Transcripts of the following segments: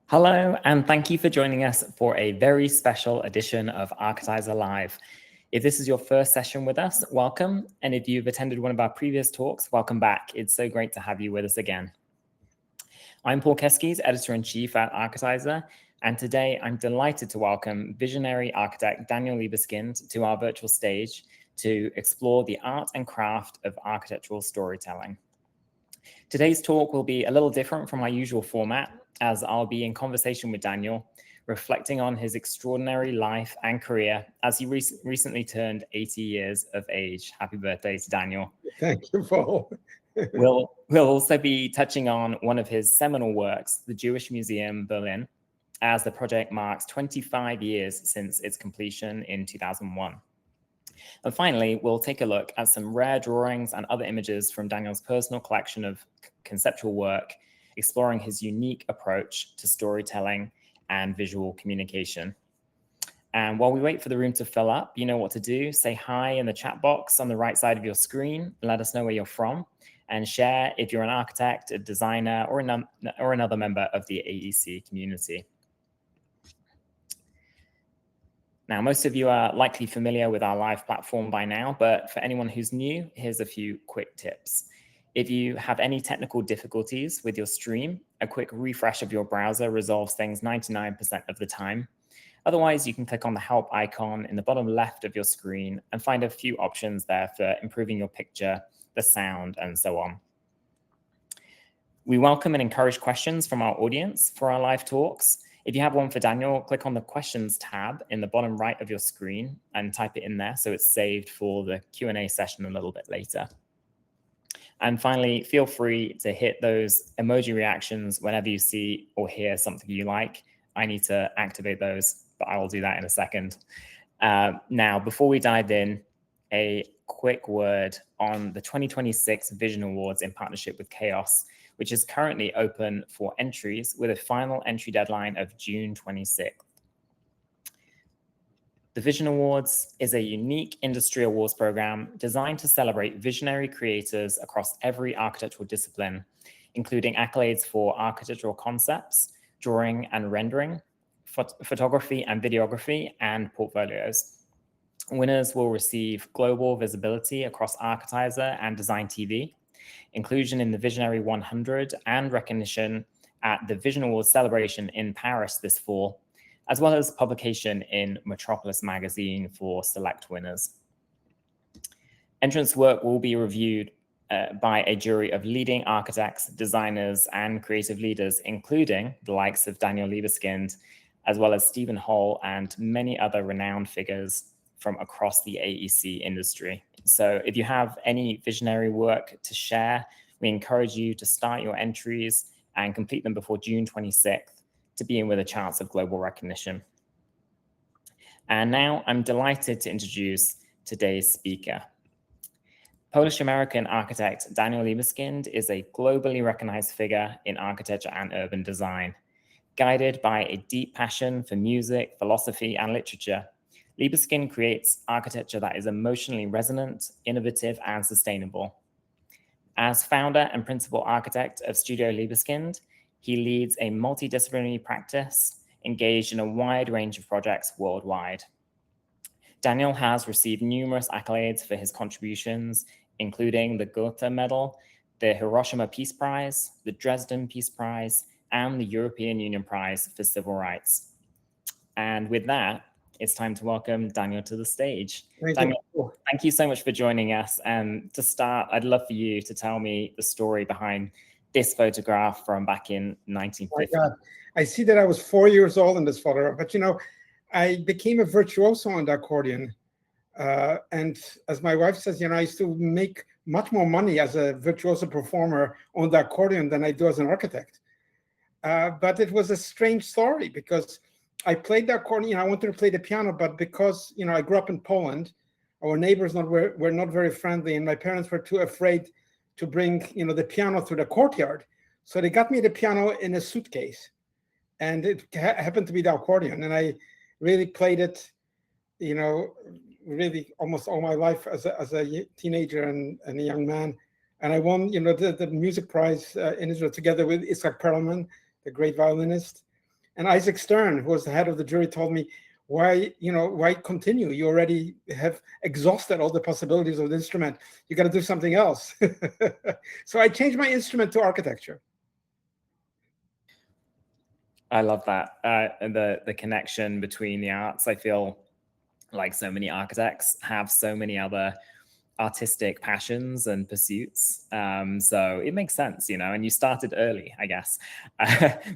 Hello, and thank you for joining us for a very special edition of Architizer Live. If this is your first session with us, welcome. And if you've attended one of our previous talks, welcome back. It's so great to have you with us again. I'm Paul Keskeys, Editor-in-Chief at Architizer, and today I'm delighted to welcome visionary architect Daniel Libeskind to our virtual stage to explore the art and craft of architectural storytelling. Today's talk will be a little different from our usual format, as I'll be in conversation with Daniel, reflecting on his extraordinary life and career as he recently turned 80 years of age. Happy birthday to Daniel. Thank you, Paul. We'll also be touching on one of his seminal works, the Jewish Museum, Berlin, as the project marks 25 years since its completion in 2001. And finally, we'll take a look at some rare drawings and other images from Daniel's personal collection of conceptual work, exploring his unique approach to storytelling and visual communication. And while we wait for the room to fill up, you know what to do. Say hi in the chat box on the right side of your screen. Let us know where you're from and share if you're an architect, a designer, or another member of the AEC community. Now, most of you are likely familiar with our live platform by now, but for anyone who's new, here's a few quick tips. If you have any technical difficulties with your stream, a quick refresh of your browser resolves things 99% of the time. Otherwise, you can click on the help icon in the bottom left of your screen and find a few options there for improving your picture, the sound, and so on. We welcome and encourage questions from our audience for our live talks. If you have one for Daniel, click on the questions tab in the bottom right of your screen and type it in there so it's saved for the Q&A session a little bit later. And finally, feel free to hit those emoji reactions whenever you see or hear something you like. I need to activate those, but I will do that in a second. Now, before we dive in, a quick word on the 2026 Vision Awards in partnership with Chaos, which is currently open for entries with a final entry deadline of June 26th. The Vision Awards is a unique industry awards program designed to celebrate visionary creators across every architectural discipline, including accolades for architectural concepts, drawing and rendering, photography and videography, and portfolios. Winners will receive global visibility across Architizer and Design TV, inclusion in the Visionary 100, and recognition at the Vision Awards celebration in Paris this fall, as well as publication in Metropolis magazine for select winners. Entrance work will be reviewed by a jury of leading architects, designers, and creative leaders, including the likes of Daniel Libeskind, as well as Stephen Hall and many other renowned figures from across the AEC industry. So if you have any visionary work to share, we encourage you to start your entries and complete them before June 26th to be in with a chance of global recognition. And now I'm delighted to introduce today's speaker. Polish-American architect Daniel Libeskind is a globally recognized figure in architecture and urban design. Guided by a deep passion for music, philosophy, and literature, Libeskind creates architecture that is emotionally resonant, innovative, and sustainable. As founder and principal architect of Studio Libeskind, he leads a multidisciplinary practice engaged in a wide range of projects worldwide. Daniel has received numerous accolades for his contributions, including the Goethe Medal, the Hiroshima Peace Prize, the Dresden Peace Prize, and the European Union Prize for Civil Rights. And with that, it's time to welcome Daniel to the stage. Daniel, thank you so much for joining us. And to start, I'd love for you to tell me the story behind this photograph from back in 1950. Oh my God. I see that I was 4 years old in this photograph, but you know, I became a virtuoso on the accordion. And as my wife says, you know, I used to make much more money as a virtuoso performer on the accordion than I do as an architect. But it was a strange story because I played the accordion. You know, I wanted to play the piano, but because, you know, I grew up in Poland, our neighbors were not very friendly, and my parents were too afraid to bring, you know, the piano through the courtyard. So they got me the piano in a suitcase, and it happened to be the accordion. And I really played it, you know, really almost all my life as a teenager and a young man. And I won, you know, the music prize in Israel together with Isaac Perelman, the great violinist. And Isaac Stern, who was the head of the jury, told me, why continue? You already have exhausted all the possibilities of the instrument. You got to do something else. So I changed my instrument to architecture. I love that. And the connection between the arts. I feel like so many architects have so many other artistic passions and pursuits. So it makes sense, and you started early, I guess.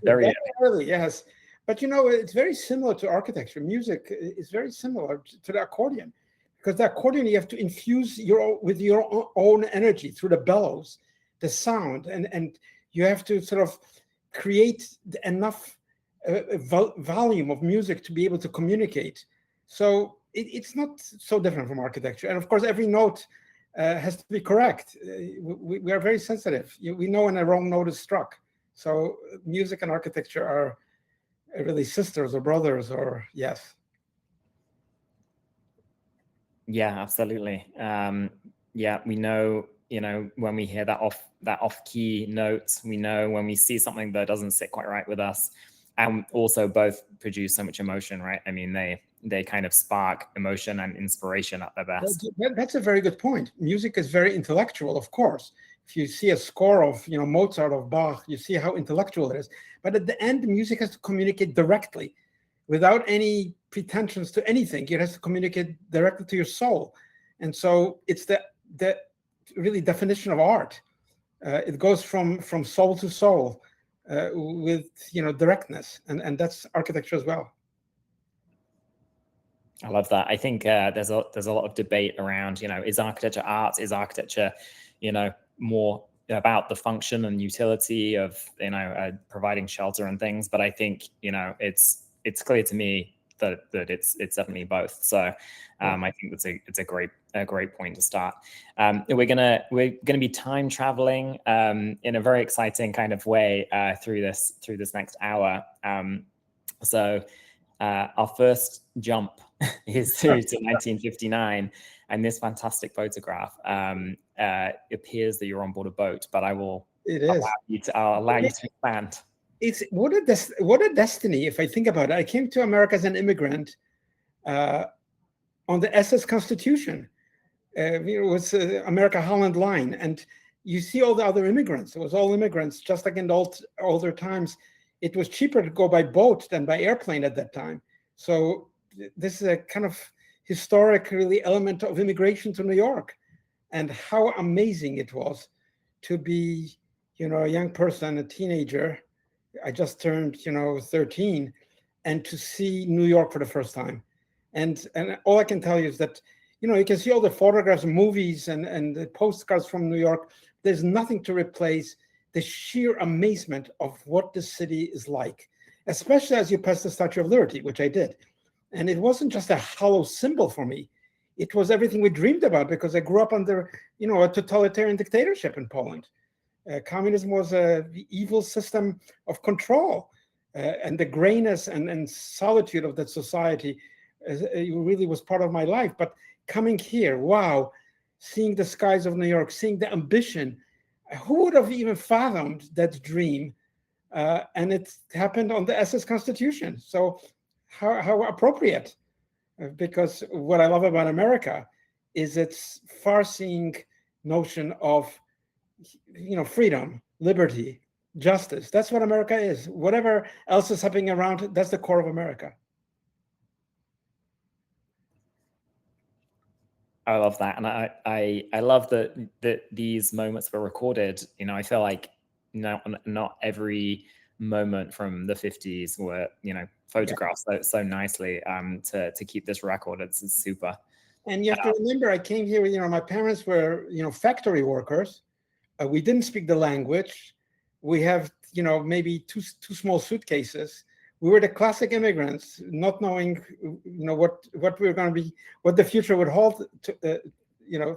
Very early, yes. But it's very similar to architecture. Music is very similar to the accordion, because the accordion, you have to infuse with your own energy through the bellows, the sound, and you have to sort of create enough volume of music to be able to communicate. So it's not so different from architecture. And of course, every note has to be correct. We are very sensitive. We know when a wrong note is struck. So music and architecture are really sisters or brothers, or yes. Yeah, absolutely. Yeah, we know, when we hear that off-key note, we know when we see something that doesn't sit quite right with us, and also both produce so much emotion, right? I mean, they kind of spark emotion and inspiration at their best. That's a very good point. Music is very intellectual, of course. If you see a score of Mozart, of Bach, you see how intellectual it is. But at the end, music has to communicate directly, without any pretensions to anything. It has to communicate directly to your soul. And so it's the really definition of art. It goes from soul to soul with directness, and that's architecture as well. I love that. I think there's a lot of debate around, is architecture art? Is architecture, more about the function and utility of, providing shelter and things? But I think, it's clear to me that it's definitely both. So I think it's a great point to start. We're gonna be time traveling in a very exciting kind of way through this next hour. So our first jump is through to 1959, and this fantastic photograph appears that you're on board a boat, but I'll allow you to expand. It's what a destiny, if I think about it. I came to America as an immigrant on the SS Constitution. It was America Holland Line, and you see all the other immigrants. It was all immigrants, just like in older times. It was cheaper to go by boat than by airplane at that time. So this is a kind of historic, really, element of immigration to New York, and how amazing it was to be, a young person, a teenager. I just turned, 13, and to see New York for the first time. And all I can tell you is that, you can see all the photographs, movies, and the postcards from New York. There's nothing to replace the sheer amazement of what the city is like, especially as you pass the Statue of Liberty, which I did. And it wasn't just a hollow symbol for me. It was everything we dreamed about, because I grew up under, a totalitarian dictatorship in Poland. Communism was the evil system of control, and the grayness and solitude of that society really was part of my life. But coming here, wow, seeing the skies of New York, seeing the ambition, who would have even fathomed that dream? And it happened on the SS Constitution. So how appropriate, because what I love about America is its far-seeing notion of freedom, liberty, justice. That's what America is. Whatever else is happening around, that's the core of America. I love that, and I love that these moments were recorded. I feel like not every moment from the 50s were photographed so nicely to keep this record. It's super. And you have to remember, I came here. My parents were factory workers. We didn't speak the language. We have maybe two small suitcases. We were the classic immigrants, not knowing, what we were going to be, what the future would hold,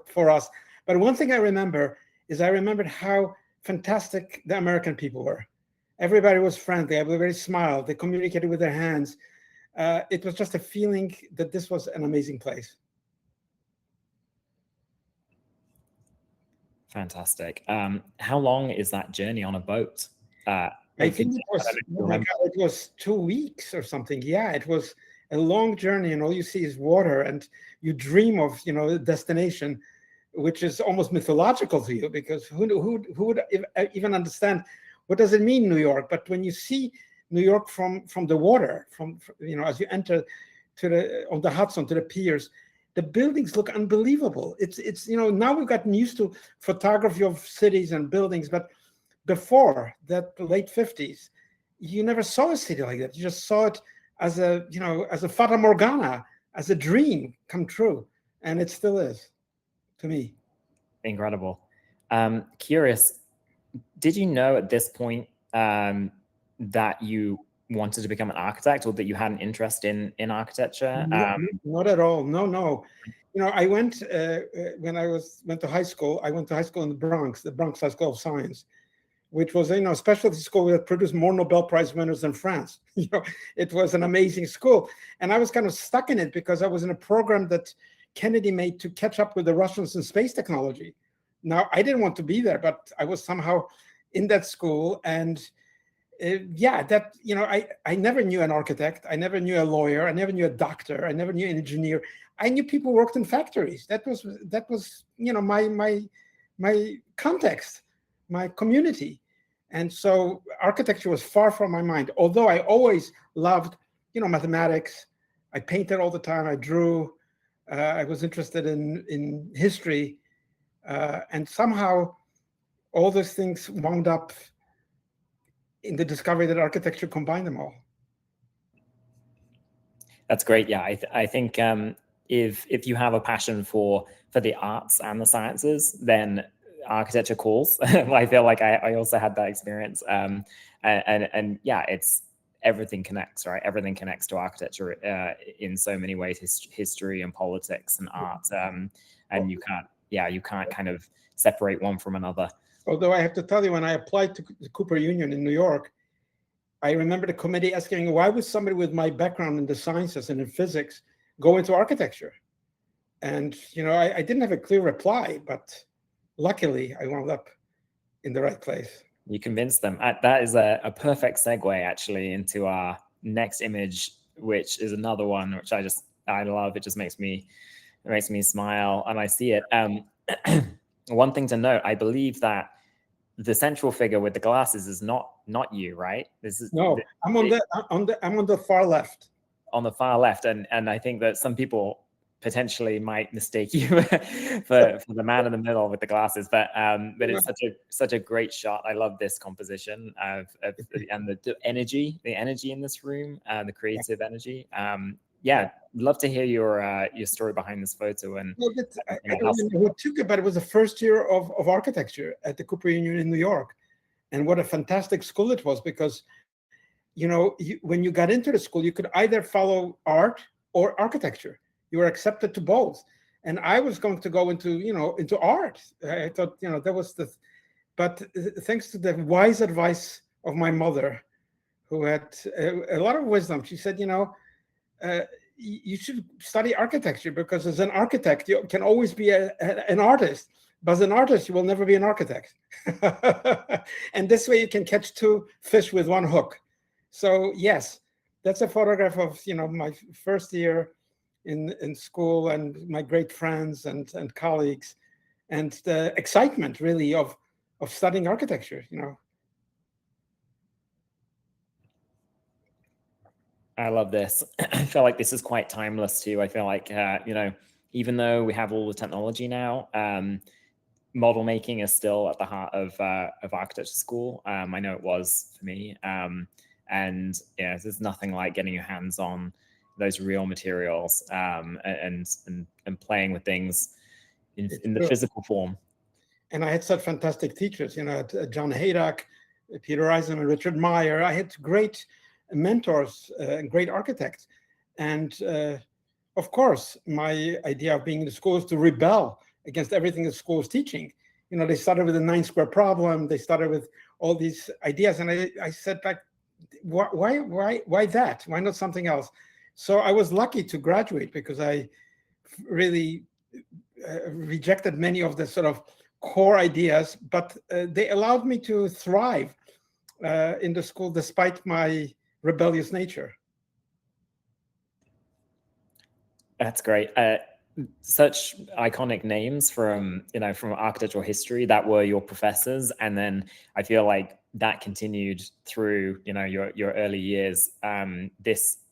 for us. But one thing I remember is I remembered how fantastic the American people were. Everybody was friendly. Everybody smiled. They communicated with their hands. It was just a feeling that this was an amazing place. Fantastic. How long is that journey on a boat? I think it was, oh my God, it was 2 weeks or something. Yeah, it was a long journey, and all you see is water, and you dream of, the destination, which is almost mythological to you, because who would even understand what does it mean, New York? But when you see New York from the water, from as you enter on the Hudson to the piers, the buildings look unbelievable. It's now we've gotten used to photography of cities and buildings, but before that, late 50s, you never saw a city like that. You just saw it as a fata morgana, as a dream come true, and it still is to me. Incredible. Curious, did you know at this point that you wanted to become an architect, or that you had an interest in architecture? Not at all. No. I went when I went to high school. I went to high school in the Bronx High School of Science, which was a specialty school that produced more Nobel Prize winners than France. It was an amazing school, and I was kind of stuck in it because I was in a program that Kennedy made to catch up with the Russians in space technology. Now, I didn't want to be there, but I was somehow in that school, and I never knew an architect, I never knew a lawyer, I never knew a doctor, I never knew an engineer. I knew people who worked in factories. That was my context, my community. And so architecture was far from my mind, although I always loved, mathematics. I painted all the time, I drew, I was interested in history, and somehow all those things wound up in the discovery that architecture combined them all. That's great. Yeah, I think if you have a passion for the arts and the sciences, then architecture calls. I feel like I also had that experience. And yeah, it's everything connects, right? Everything connects to architecture in so many ways, history and politics and art. And you can't kind of separate one from another. Although I have to tell you, when I applied to the Cooper Union in New York, I remember the committee asking, why would somebody with my background in the sciences and in physics go into architecture? And, I didn't have a clear reply, but luckily I wound up in the right place. You convinced them. That is a perfect segue actually into our next image, which is another one, which I love. It just makes me smile. And I see it. One thing to note, I believe that the central figure with the glasses is not you, right? I'm on the far left. On the far left, and I think that some people potentially might mistake you for the man in the middle with the glasses, but it's such a great shot. I love this composition and the energy in this room, the creative energy. Love to hear your story behind this photo. And I don't know who took it, but it was the first year of architecture at the Cooper Union in New York, and what a fantastic school it was, because when you got into the school, you could either follow art or architecture. You were accepted to both, and I was going to go into art. I thought that was but thanks to the wise advice of my mother, who had a lot of wisdom, she said, you should study architecture, because as an architect, you can always be an artist, but as an artist, you will never be an architect. And this way you can catch two fish with one hook. So yes, that's a photograph of, my first year in school, and my great friends and colleagues, and the excitement really of studying architecture, I love this. I feel like this is quite timeless too. I feel like, even though we have all the technology now, model making is still at the heart of architecture school. I know it was for me. And there's nothing like getting your hands on those real materials and playing with things in the physical form. And I had such fantastic teachers, John Haydock, Peter Eisenman, Richard Meyer. I had great mentors, great architects. And of course, my idea of being in the school is to rebel against everything the school is teaching. They started with the 9-square problem. They started with all these ideas. And I said, like, why that? Why not something else? So I was lucky to graduate, because I really rejected many of the sort of core ideas, but they allowed me to thrive in the school, despite my rebellious nature. That's great. Such iconic names from, from architectural history that were your professors. And then I feel like that continued through, your early years.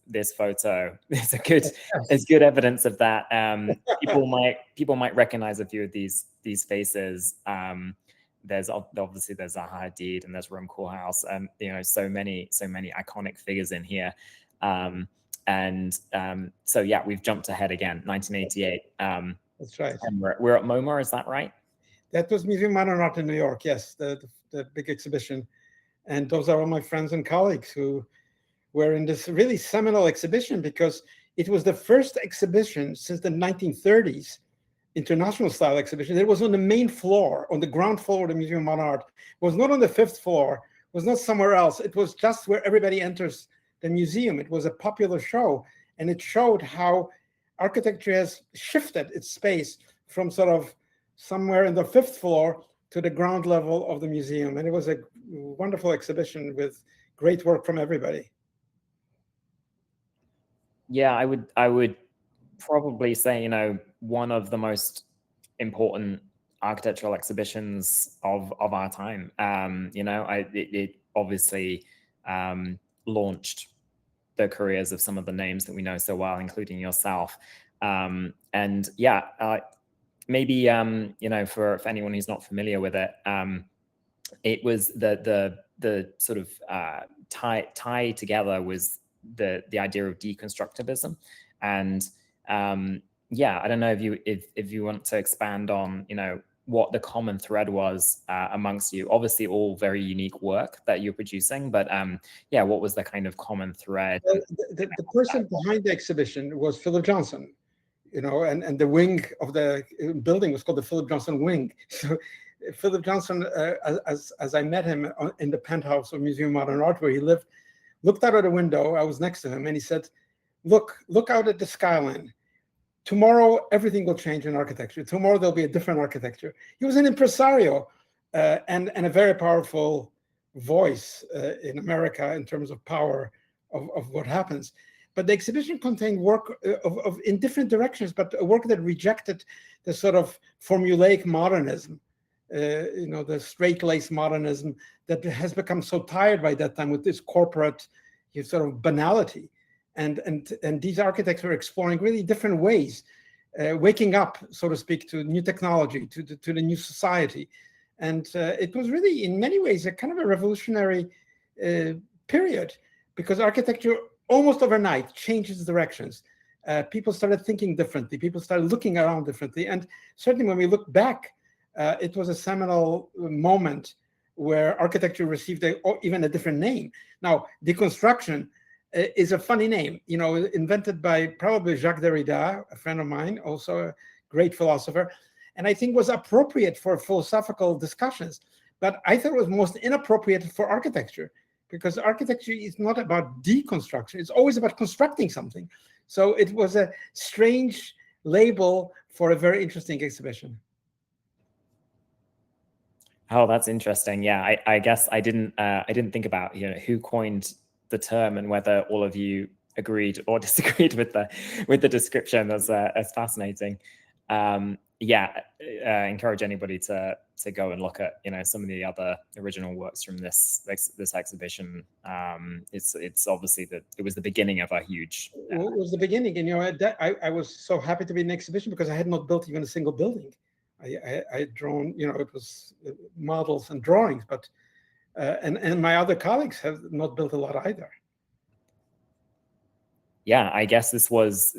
This photo is good evidence of that. People might recognize a few of these faces. There's Zaha Hadid and there's Rome Koolhaas, and so many iconic figures in here. So yeah, we've jumped ahead again, 1988. That's right. And we're at MoMA, is that right? That was Museum of Modern Art in New York, yes, the big exhibition. And those are all my friends and colleagues who were in this really seminal exhibition, because it was the first exhibition since the 1930s, international style exhibition. It was on the main floor, on the ground floor of the Museum of Modern Art. It was not on the 5th floor, it was not somewhere else. It was just where everybody enters the museum. It was a popular show, and it showed how architecture has shifted its space from sort of somewhere in the 5th floor to the ground level of the museum. And it was a wonderful exhibition with great work from everybody. Yeah, I would probably say, one of the most important architectural exhibitions of our time. It obviously launched the careers of some of the names that we know so well, including yourself. And yeah, maybe for anyone who's not familiar with it, it was the sort of tie together was the idea of deconstructivism. And yeah, I don't know if you want to expand on what the common thread was amongst you. Obviously all very unique work that you're producing, but yeah, what was the kind of common thread? Well, the person behind the exhibition was Philip Johnson, and the wing of the building was called the Philip Johnson Wing. So Philip Johnson, as I met him in the penthouse of Museum of Modern Art where he lived, looked out of the window. I was next to him, and he said, look out at the skyline. Tomorrow, everything will change in architecture. Tomorrow, there'll be a different architecture. He was an impresario and a very powerful voice in America in terms of power of what happens. But the exhibition contained work in different directions, but a work that rejected the sort of formulaic modernism, the straight-laced modernism that has become so tired by that time with this corporate sort of banality. And these architects were exploring really different ways, waking up, so to speak, to new technology, to the new society. And it was really, in many ways, a kind of a revolutionary period, because architecture almost overnight changes directions. People started thinking differently. People started looking around differently. And certainly when we look back, it was a seminal moment where architecture received even a different name. Now, deconstruction is a funny name, invented by probably Jacques Derrida, a friend of mine, also a great philosopher, and I think was appropriate for philosophical discussions. But I thought it was most inappropriate for architecture, because architecture is not about deconstruction. It's always about constructing something. So it was a strange label for a very interesting exhibition. Oh, that's interesting. Yeah, I guess I didn't think about who coined the term and whether all of you agreed or disagreed with the description. That's fascinating. Yeah, encourage anybody to go and look at some of the other original works from this exhibition. It's obviously it was the beginning of a huge. It was the beginning, and I was so happy to be in the exhibition because I had not built even a single building. I had drawn, it was models and drawings, but and my other colleagues have not built a lot either. Yeah, I guess this was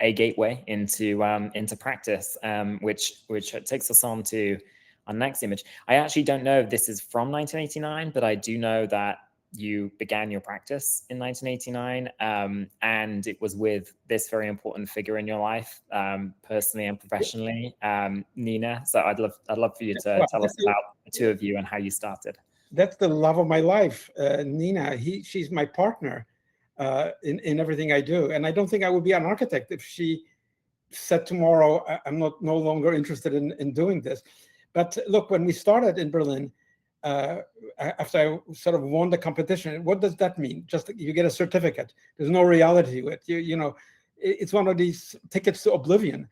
a gateway into practice, which takes us on to our next image. I actually don't know if this is from 1989, but I do know that you began your practice in 1989, and it was with this very important figure in your life, personally and professionally, Nina. So I'd love for you to tell us about the two of you and how you started. That's the love of my life, Nina. She's my partner in everything I do, and I don't think I would be an architect if she said tomorrow I'm no longer interested in doing this. But look, when we started in Berlin, after I sort of won the competition. What does that mean? Just you get a certificate. There's no reality to it. You know, it's one of these tickets to oblivion.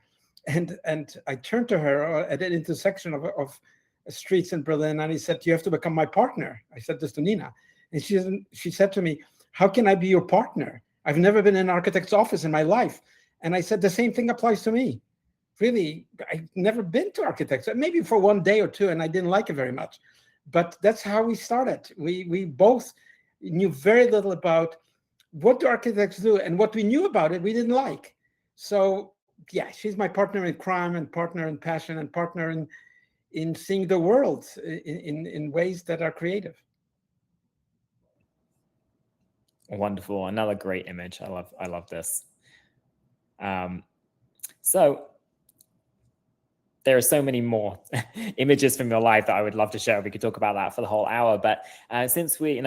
And I turned to her at an intersection of streets in Berlin, and he said, "You have to become my partner." I said this to Nina, and she said to me, "How can I be your partner? I've never been in an architect's office in my life." And I said, "The same thing applies to me. Really, I've never been to architects, maybe for one day or two, and I didn't like it very much." But that's how we started. We both knew very little about what do architects do, and what we knew about it, we didn't like. So yeah, she's my partner in crime, and partner in passion, and partner in seeing the world in ways that are creative. Wonderful. Another great image. I love this. So there are so many more images from your life that I would love to share. We could talk about that for the whole hour. But since you're a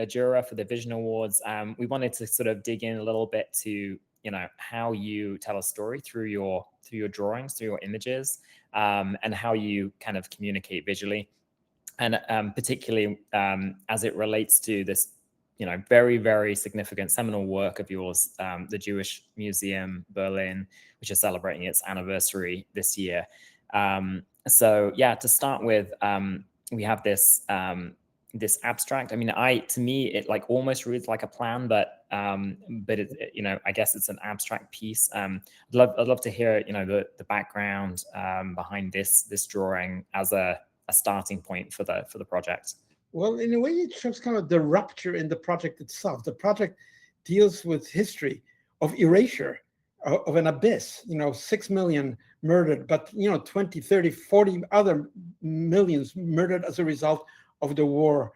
juror for the Vision Awards, we wanted to sort of dig in a little bit to how you tell a story through your drawings, through your images, and how you kind of communicate visually, and particularly as it relates to this very, very significant seminal work of yours, the Jewish Museum Berlin, which is celebrating its anniversary this year. So yeah, to start with, we have this this abstract. I mean, to me, it like almost reads like a plan, but it, I guess it's an abstract piece. I'd love to hear the background behind this drawing as a starting point for the project. Well, in a way, it shows kind of the rupture in the project itself. The project deals with history of erasure, of an abyss, 6 million murdered, but, 20, 30, 40 other millions murdered as a result of the war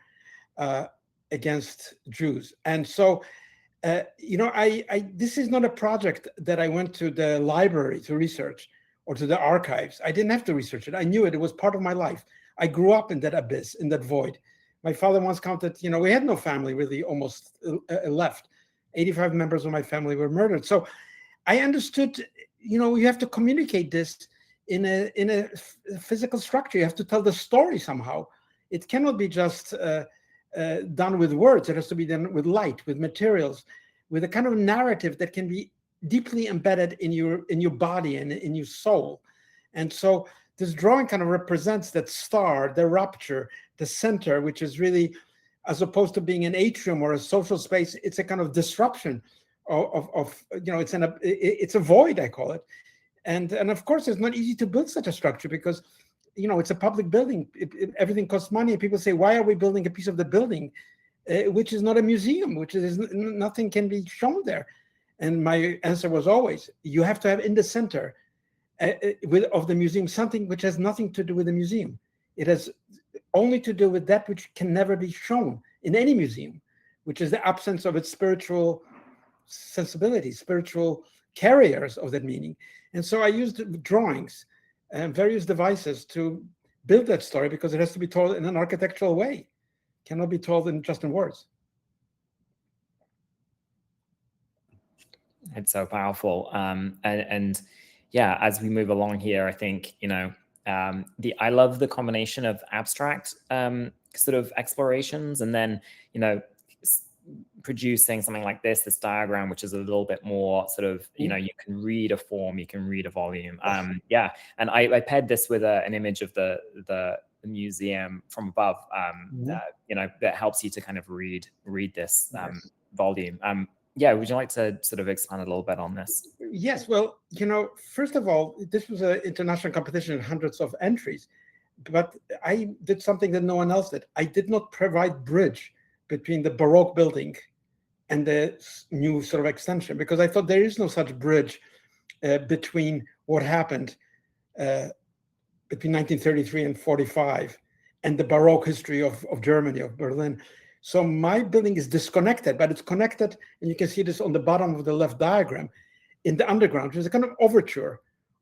against Jews. And so, this is not a project that I went to the library to research or to the archives. I didn't have to research it. I knew it. It was part of my life. I grew up in that abyss, in that void. My father once counted, we had no family really almost left. 85 members of my family were murdered. So I understood, you have to communicate this in a physical structure. You have to tell the story somehow. It cannot be just done with words. It has to be done with light, with materials, with a kind of narrative that can be deeply embedded in your body and in your soul. And so this drawing kind of represents that star, the rupture, the center, which is really, as opposed to being an atrium or a social space, it's a kind of disruption of it's a void, I call it. And of course, it's not easy to build such a structure because, it's a public building. Everything costs money. And people say, why are we building a piece of the building, which is not a museum, which is nothing can be shown there? And my answer was always, you have to have in the center of the museum something which has nothing to do with the museum. It has only to do with that which can never be shown in any museum, which is the absence of its spiritual sensibility, spiritual carriers of that meaning. And so I used drawings and various devices to build that story because it has to be told in an architectural way. It cannot be told just in words. It's so powerful. And yeah, as we move along here, I think, I love the combination of abstract sort of explorations and then, producing something like this diagram, which is a little bit more sort of, you can read a form, you can read a volume. Yeah. And I paired this with an image of the museum from above, that helps you to kind of read this volume. Yeah, would you like to sort of expand a little bit on this? Yes, well, first of all, this was an international competition with hundreds of entries, but I did something that no one else did. I did not provide bridge between the Baroque building and the new sort of extension, because I thought there is no such bridge between what happened between 1933 and 45 and the Baroque history of Germany, of Berlin. So my building is disconnected, but it's connected, and you can see this on the bottom of the left diagram, in the underground. There's a kind of overture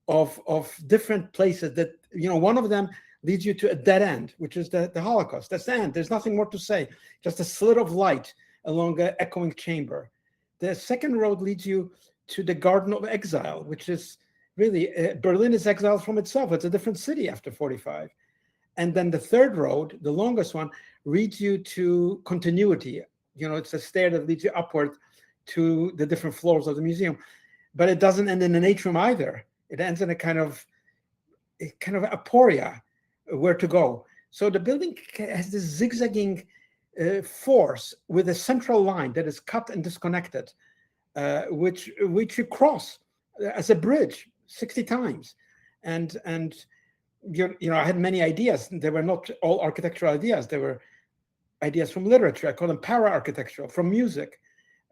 of different places that, one of them leads you to a dead end, which is the Holocaust. That's the end. There's nothing more to say, just a slit of light along an echoing chamber. The second road leads you to the Garden of Exile, which is really, Berlin is exiled from itself. It's a different city after 45. And then the third road, the longest one, leads you to continuity. It's a stair that leads you upward to the different floors of the museum. But it doesn't end in an atrium either. It ends in a kind of aporia, where to go. So the building has this zigzagging force with a central line that is cut and disconnected, which you cross as a bridge 60 times. And I had many ideas. They were not all architectural ideas. They were ideas from literature. I call them para-architectural, from music.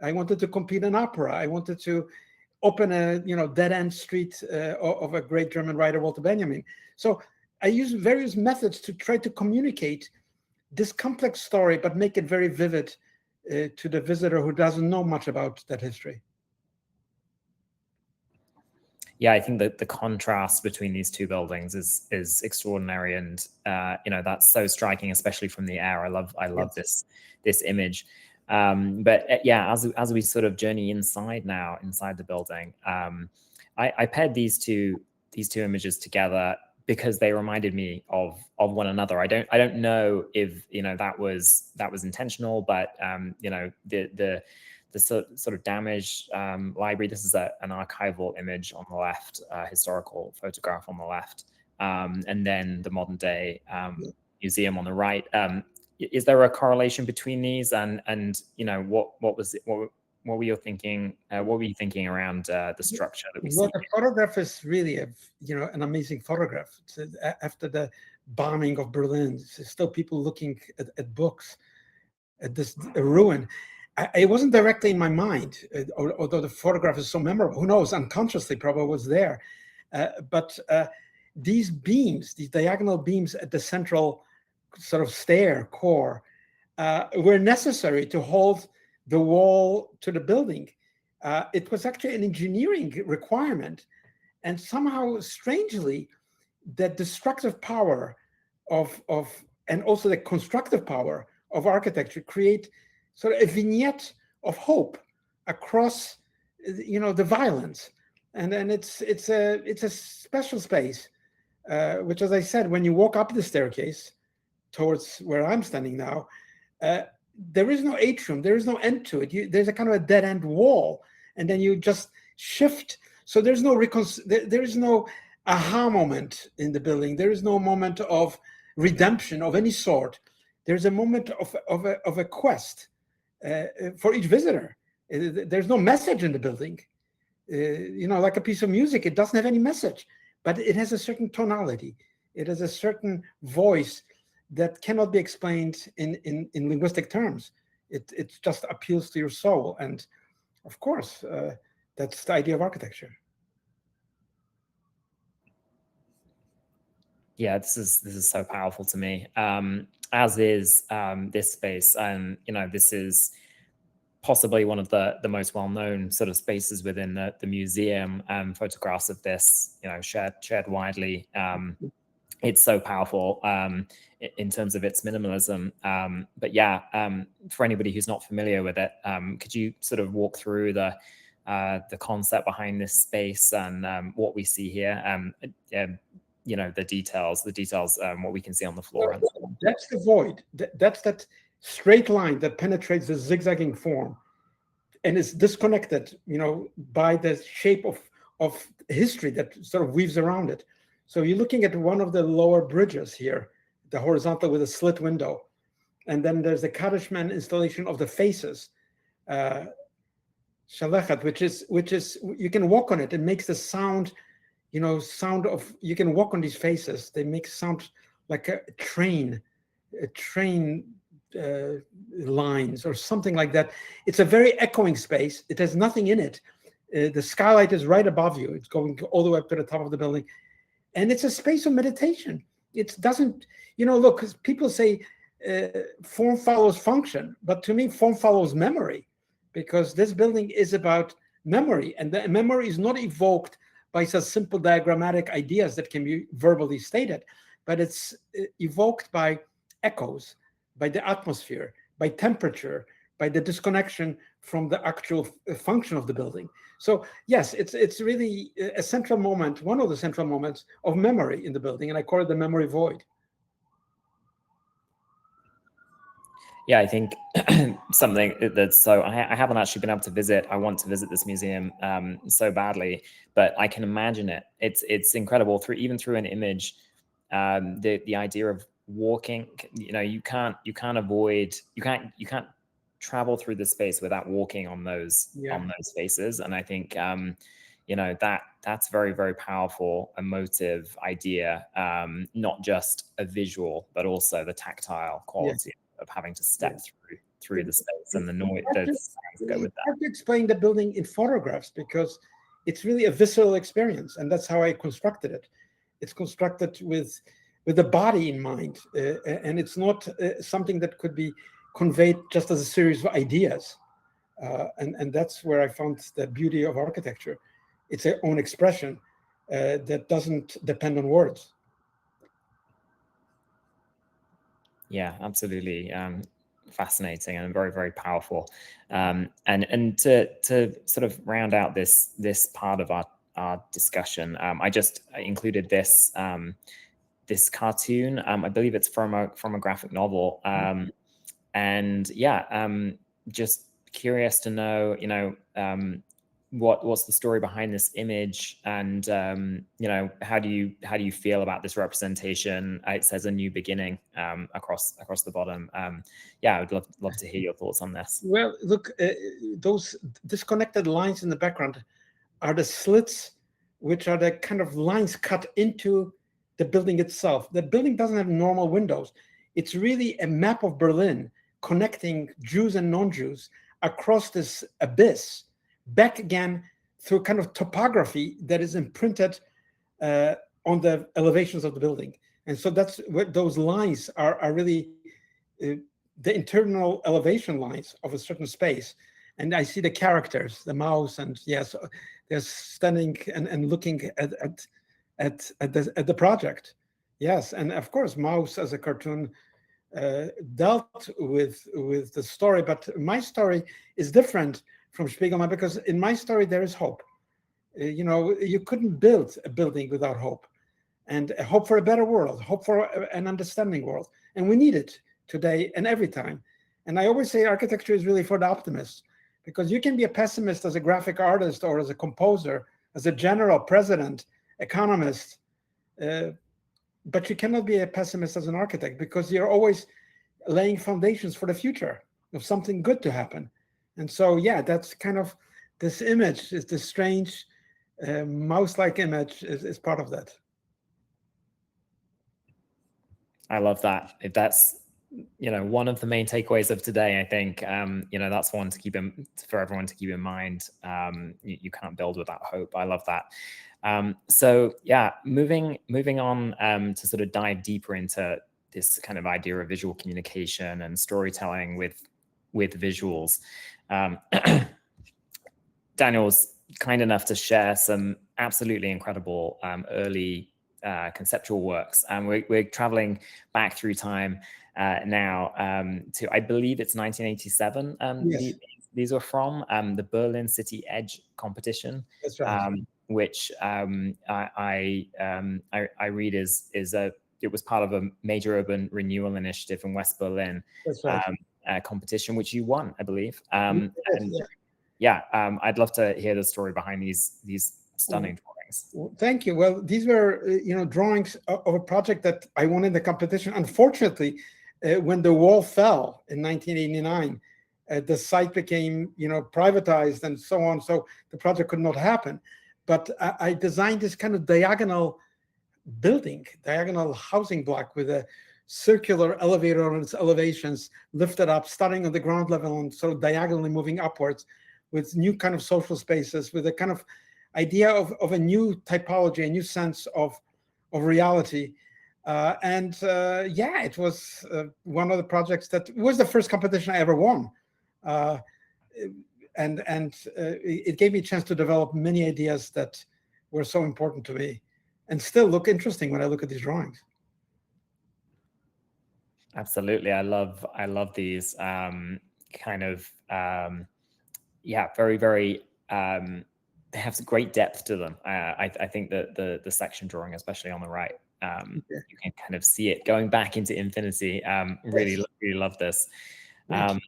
I wanted to compete in opera. I wanted to open a dead-end street of a great German writer, Walter Benjamin. So I used various methods to try to communicate this complex story, but make it very vivid to the visitor who doesn't know much about that history. Yeah, I think that the contrast between these two buildings is extraordinary, and that's so striking, especially from the air. I love this image. But yeah, as we sort of journey inside the building, I paired these two images together because they reminded me of one another. I don't know if that was intentional, but the sort of damaged library. This is an archival image on the left, historical photograph on the left, and then the modern day museum on the right. Is there a correlation between these? And what were you thinking? What were you thinking around the structure that we see? Well, the photograph is really an amazing photograph. After the bombing of Berlin, there's still people looking at books at this ruin. It wasn't directly in my mind, although the photograph is so memorable. Who knows? Unconsciously, probably was there. But these beams, these diagonal beams at the central sort of stair core, were necessary to hold the wall to the building. It was actually an engineering requirement, and somehow, strangely, the destructive power of and also the constructive power of architecture create sort of a vignette of hope across, the violence, and then it's a special space, which, as I said, when you walk up the staircase towards where I'm standing now, there is no atrium, there is no end to it. There's a kind of a dead end wall, and then you just shift. So there's no there is no aha moment in the building. There is no moment of redemption of any sort. There's a moment of a quest for each visitor. There's no message in the building. Like a piece of music, it doesn't have any message, but it has a certain tonality. It has a certain voice that cannot be explained in linguistic terms. It just appeals to your soul. And of course, that's the idea of architecture. Yeah, this is so powerful to me, as is this space. And this is possibly one of the most well-known sort of spaces within the museum. Photographs of this, shared widely. It's so powerful in terms of its minimalism. But yeah, for anybody who's not familiar with it, could you sort of walk through the concept behind this space and what we see here? The details, what we can see on the floor. That's the void. That's that straight line that penetrates the zigzagging form, and is disconnected, by the shape of history that sort of weaves around it. So you're looking at one of the lower bridges here, the horizontal with a slit window, and then there's the Kadishman installation of the faces, Shalechat, which is you can walk on it. It makes the sound, sound of, you can walk on these faces. They make sound like a train lines or something like that. It's a very echoing space. It has nothing in it. The skylight is right above you. It's going all the way up to the top of the building. And it's a space of meditation. It doesn't, look, people say form follows function, but to me, form follows memory, because this building is about memory, and the memory is not evoked by such simple diagrammatic ideas that can be verbally stated, but it's evoked by echoes, by the atmosphere, by temperature, by the disconnection from the actual function of the building. So yes, it's really a central moment, one of the central moments of memory in the building, and I call it the memory void. Yeah, I think something that's so I haven't actually been able to visit. I want to visit this museum so badly, but I can imagine it. It's incredible even through an image. The idea of walking, you can't travel through the space without walking on those spaces. And I think that's very, very powerful, emotive idea, not just a visual, but also the tactile quality of having to step through the space and the noise that go with that. I have to explain the building in photographs because it's really a visceral experience, and that's how I constructed it. It's constructed with the body in mind, and it's not something that could be conveyed just as a series of ideas. And that's where I found the beauty of architecture. It's its own expression that doesn't depend on words. Yeah, absolutely. Fascinating and very, very powerful. And to sort of round out this part of our discussion, I just included this this cartoon. I believe it's from a graphic novel. And yeah, just curious to know, what's the story behind this image, and how do you feel about this representation? It says a new beginning across the bottom. Yeah, I would love to hear your thoughts on this. Well, look, those disconnected lines in the background are the slits, which are the kind of lines cut into the building itself. The building doesn't have normal windows. It's really a map of Berlin connecting Jews and non-Jews across this abyss, back again through kind of topography that is imprinted on the elevations of the building. And so that's what those lines are really the internal elevation lines of a certain space. And I see the characters, the mouse, and yes, they're standing and looking at the project. Yes, and of course, Mouse as a cartoon dealt with the story, but my story is different from Spiegelman because in my story there is hope. You couldn't build a building without hope, and hope for a better world, hope for an understanding world, and we need it today and every time. And I always say architecture is really for the optimists, because you can be a pessimist as a graphic artist or as a composer, as a general, president, economist, but you cannot be a pessimist as an architect because you're always laying foundations for the future of something good to happen. And so, yeah, that's kind of this image, is this strange mouse-like image is part of that. I love that. If that's one of the main takeaways of today, I think that's one for everyone to keep in mind. You can't build without hope. I love that. So yeah, moving on to sort of dive deeper into this kind of idea of visual communication and storytelling with visuals. Daniel was kind enough to share some absolutely incredible early conceptual works, and we're traveling back through time now to, I believe it's 1987. Yes. These are from the Berlin City Edge competition. That's right. Which I read it was part of a major urban renewal initiative in West Berlin. That's right. Competition, which you won, I believe. Yes, I'd love to hear the story behind these stunning drawings. Thank you. Well, these were drawings of a project that I won in the competition. Unfortunately, when the wall fell in 1989, the site became privatized and so on, so the project could not happen. But I designed this kind of diagonal building, diagonal housing block with a circular elevator on its elevations, lifted up, starting on the ground level and sort of diagonally moving upwards, with new kind of social spaces, with a kind of idea of a new typology, a new sense of reality. Yeah, it was one of the projects that was the first competition I ever won. And it gave me a chance to develop many ideas that were so important to me and still look interesting when I look at these drawings. Absolutely. I love these kind of, very, very, they have great depth to them. I think that the section drawing, especially on the right, you can kind of see it going back into infinity. Really love this. Right.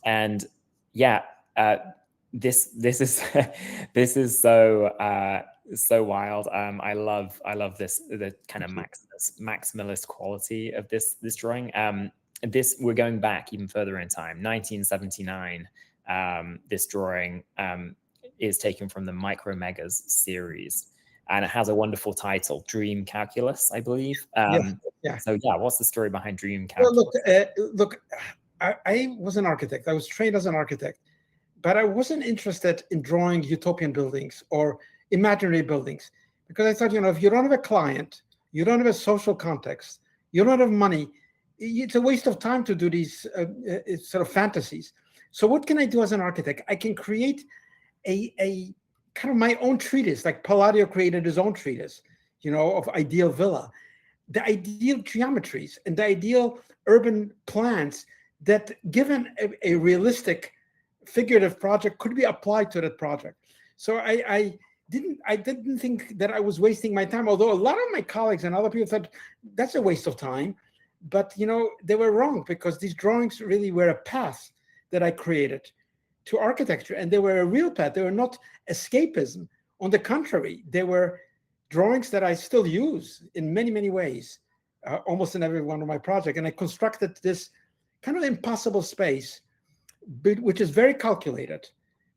And yeah, this is this is so so wild. I love this, the kind of maximalist quality of this drawing. This, we're going back even further in time, 1979. This drawing is taken from the Micromegas series, and it has a wonderful title, Dream Calculus, I believe. Yes. Yeah. So yeah, what's the story behind Dream Well, Calculus? look, I was an architect. I was trained as an architect, but I wasn't interested in drawing utopian buildings or imaginary buildings, because I thought, if you don't have a client, you don't have a social context, you don't have money, it's a waste of time to do these sort of fantasies. So what can I do as an architect? I can create a kind of my own treatise, like Palladio created his own treatise, of ideal villa, the ideal geometries and the ideal urban plans that, given a realistic figurative project, could be applied to that project. So I didn't think that I was wasting my time, although a lot of my colleagues and other people thought that's a waste of time. But they were wrong, because these drawings really were a path that I created to architecture, and they were a real path. They were not escapism. On the contrary, they were drawings that I still use in many, many ways, almost in every one of my projects. And I constructed this kind of impossible space, which is very calculated,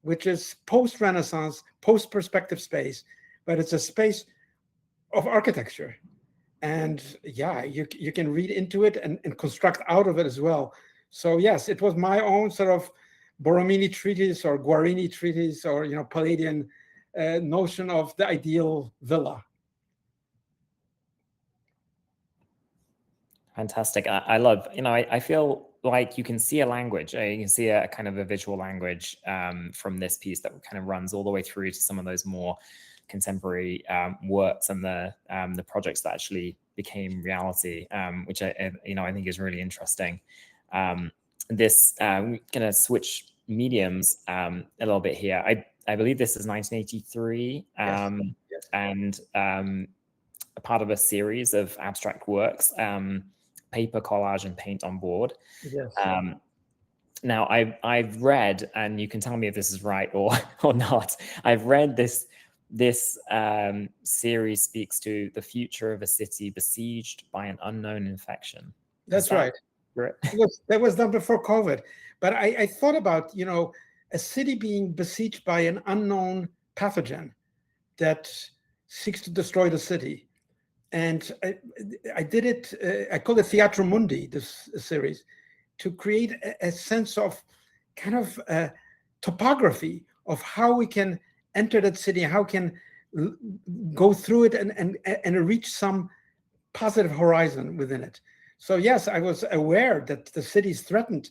which is post-Renaissance, post-perspective space, but it's a space of architecture. And yeah, you can read into it and construct out of it as well. So yes, it was my own sort of Borromini treatise or Guarini treatise, or Palladian notion of the ideal villa. Fantastic. I love, I feel like you can see a language, you can see a kind of a visual language from this piece that kind of runs all the way through to some of those more contemporary works and the projects that actually became reality, which I think is really interesting. This we're gonna switch mediums a little bit here. I believe this is 1983, Yes. and a part of a series of abstract works, paper, collage, and paint on board. Yes. Now I've read, and you can tell me if this is right or not. I've read this series speaks to the future of a city besieged by an unknown infection. That's right. That was done before COVID. But I thought about, a city being besieged by an unknown pathogen that seeks to destroy the city. And I did it, I called it Theatrum Mundi, this series, to create a sense of kind of topography of how we can enter that city, how we can go through it and reach some positive horizon within it. So yes, I was aware that the city is threatened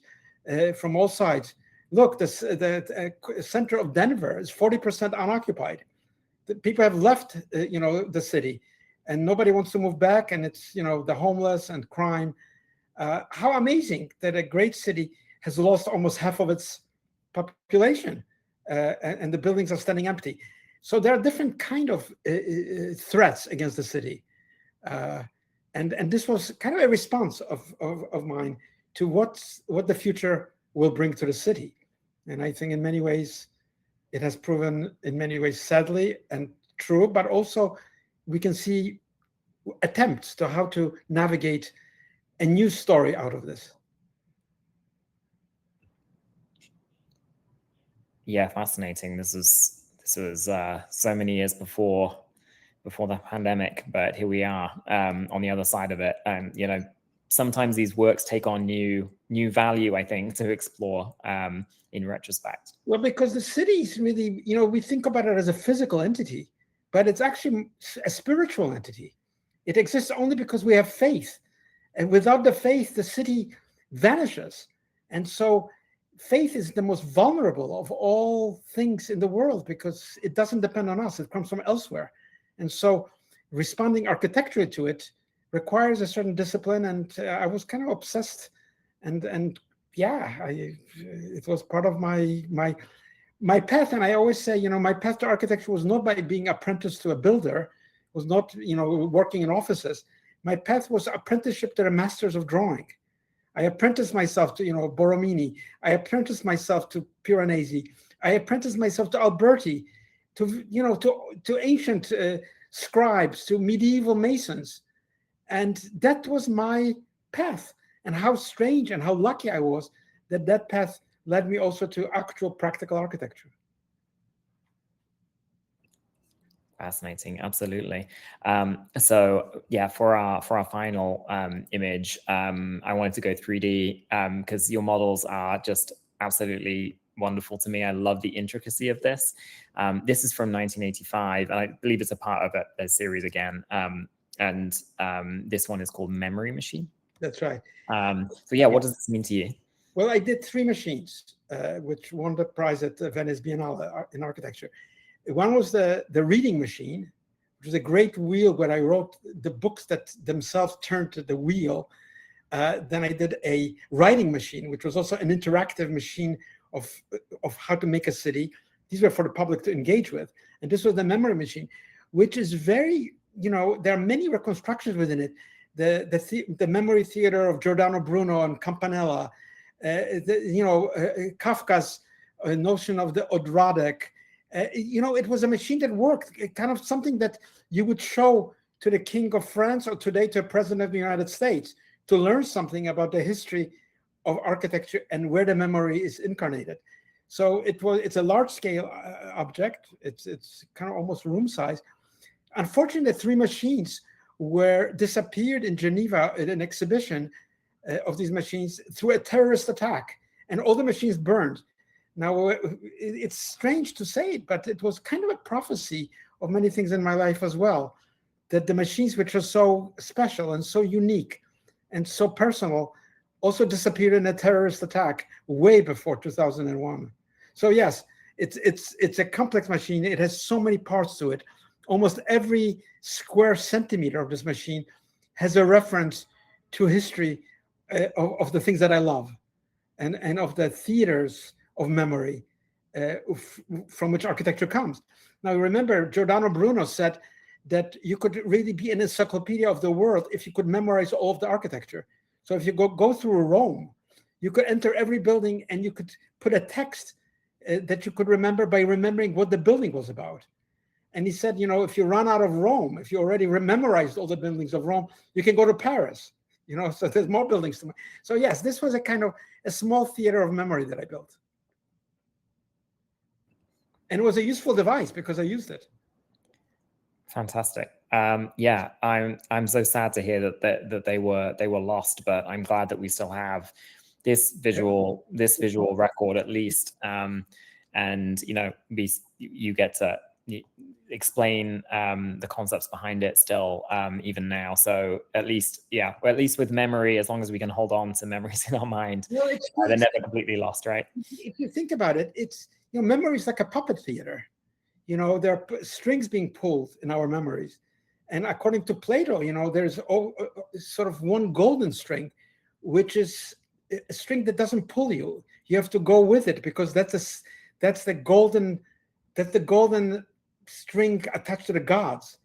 from all sides. Look, the center of Denver is 40% unoccupied. The people have left, the city, and nobody wants to move back. And it's, the homeless and crime. How amazing that a great city has lost almost half of its population, and the buildings are standing empty. So there are different kind of threats against the city. And this was kind of a response of mine to what the future will bring to the city. And I think in many ways, it has proven, in many ways, sadly and true, but also we can see attempts to how to navigate a new story out of this. Yeah, fascinating. This was so many years before the pandemic, but here we are on the other side of it. And sometimes these works take on new value, I think, to explore in retrospect. Well, because the city is really, we think about it as a physical entity, but it's actually a spiritual entity. It exists only because we have faith. And without the faith, the city vanishes. And so faith is the most vulnerable of all things in the world, because it doesn't depend on us. It comes from elsewhere. And so responding architecturally to it requires a certain discipline. And I was kind of obsessed. And yeah, it was part of my path. And I always say, my path to architecture was not by being apprenticed to a builder, was not, working in offices. My path was apprenticeship to the masters of drawing. I apprenticed myself to, Borromini. I apprenticed myself to Piranesi. I apprenticed myself to Alberti, to ancient scribes, to medieval masons. And that was my path. And how strange and how lucky I was that path led me also to actual practical architecture. Fascinating, absolutely. So yeah, for our final image, I wanted to go 3D because your models are just absolutely wonderful to me. I love the intricacy of this. This is from 1985, and I believe it's a part of a series again. And this one is called Memory Machine. That's right. So yeah, what does this mean to you? Well, I did 3 machines, which won the prize at the Venice Biennale in architecture. One was the reading machine, which was a great wheel where I wrote the books that themselves turned to the wheel. Then I did a writing machine, which was also an interactive machine of how to make a city. These were for the public to engage with. And this was the memory machine, which is very, there are many reconstructions within it. The memory theater of Giordano Bruno and Campanella, Kafka's notion of the Odradek. It was a machine that worked, kind of something that you would show to the King of France or today to a President of the United States to learn something about the history of architecture and where the memory is incarnated. So it's a large scale object. It's kind of almost room size. Unfortunately, the 3 machines disappeared in Geneva at an exhibition of these machines through a terrorist attack, and all the machines burned. Now, it's strange to say it, but it was kind of a prophecy of many things in my life as well, that the machines which are so special and so unique and so personal also disappeared in a terrorist attack way before 2001. So yes, it's a complex machine. It has so many parts to it. Almost every square centimeter of this machine has a reference to history of the things that I love and of the theaters of memory from which architecture comes. Now, remember, Giordano Bruno said that you could really be an encyclopedia of the world if you could memorize all of the architecture. So if you go through Rome, you could enter every building and you could put a text that you could remember by remembering what the building was about. And he said, if you run out of Rome, if you already memorized all the buildings of Rome, you can go to Paris, so there's more buildings. So yes, this was a kind of a small theater of memory that I built. And it was a useful device because I used it. Fantastic. Yeah, I'm so sad to hear that they were lost, but I'm glad that we still have this visual record at least. And you get to explain the concepts behind it still, even now. So at least with memory, as long as we can hold on to memories in our mind, they're never completely lost, right? If you think about it, it's memory is like a puppet theater. There are strings being pulled in our memories. And according to Plato, there's sort of one golden string, which is a string that doesn't pull you. You have to go with it because that's the golden string attached to the gods.